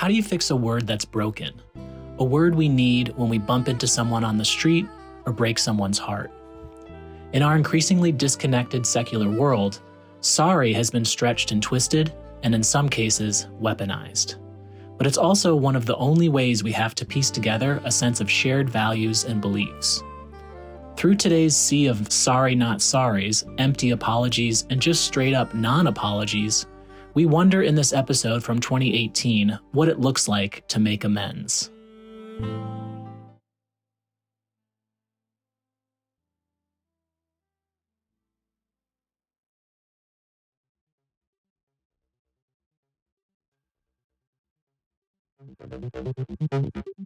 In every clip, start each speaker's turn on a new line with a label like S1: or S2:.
S1: how do you fix a word that's broken? A word we need when we bump into someone on the street or break someone's heart. In our increasingly disconnected secular world, sorry has been stretched and twisted, and in some cases, weaponized. But it's also one of the only ways we have to piece together a sense of shared values and beliefs. Through today's sea of sorry not sorries, empty apologies, and just straight up non-apologies, we wonder in this episode from 2018 what it looks like to make amends.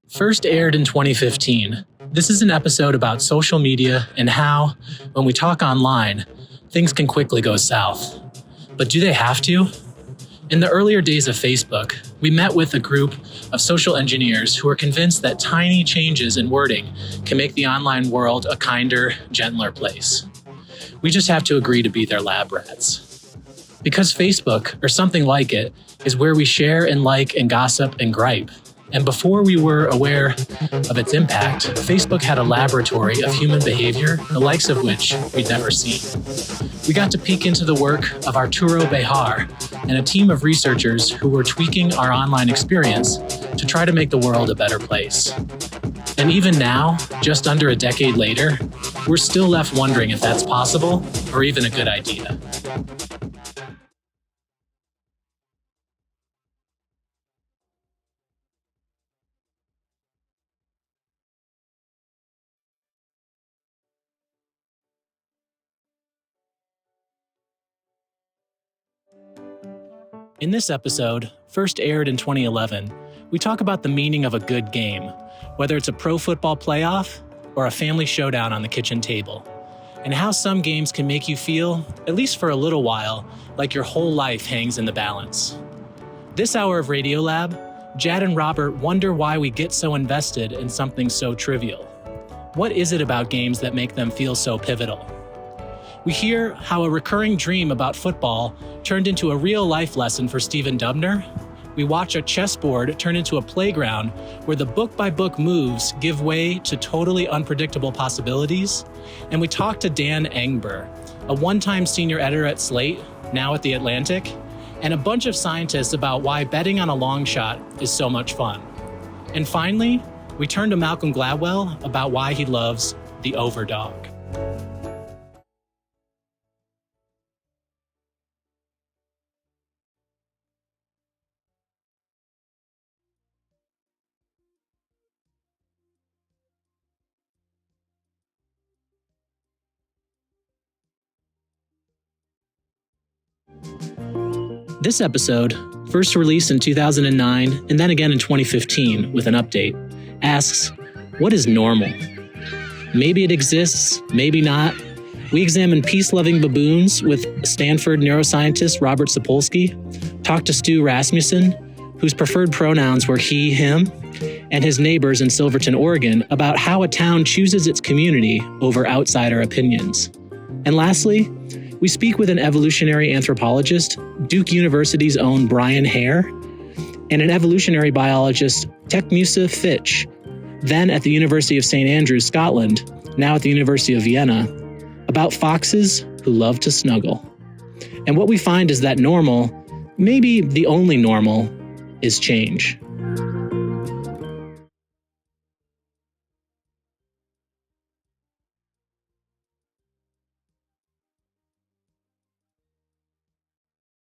S1: First aired in 2015, this is an episode about social media and how, when we talk online, things can quickly go south. But do they have to? In the earlier days of Facebook, we met with a group of social engineers who were convinced that tiny changes in wording can make the online world a kinder, gentler place. We just have to agree to be their lab rats. Because Facebook, or something like it, is where we share and like and gossip and gripe. And before we were aware of its impact, Facebook had a laboratory of human behavior, the likes of which we'd never seen. We got to peek into the work of Arturo Bejar and a team of researchers who were tweaking our online experience to try to make the world a better place. And even now, just under a decade later, we're still left wondering if that's possible or even a good idea. In this episode, first aired in 2011, we talk about the meaning of a good game, whether it's a pro football playoff or a family showdown on the kitchen table, and how some games can make you feel, at least for a little while, like your whole life hangs in the balance. This hour of Radiolab, Jad and Robert wonder why we get so invested in something so trivial. What is it about games that make them feel so pivotal? We hear how a recurring dream about football turned into a real-life lesson for Stephen Dubner. We watch a chessboard turn into a playground where the book-by-book moves give way to totally unpredictable possibilities. And we talk to Dan Engber, a one-time senior editor at Slate, now at The Atlantic, and a bunch of scientists about why betting on a long shot is so much fun. And finally, we turn to Malcolm Gladwell about why he loves the overdog. This episode, first released in 2009 and then again in 2015 with an update, asks, what is normal? Maybe it exists, maybe not. We examine peace-loving baboons with Stanford neuroscientist Robert Sapolsky, talk to Stu Rasmussen, whose preferred pronouns were he, him, and his neighbors in Silverton, Oregon, about how a town chooses its community over outsider opinions. And lastly, we speak with an evolutionary anthropologist, Duke University's own Brian Hare, and an evolutionary biologist, Tecmusa Fitch, then at the University of St. Andrews, Scotland, now at the University of Vienna, about foxes who love to snuggle. And what we find is that normal, maybe the only normal, is change.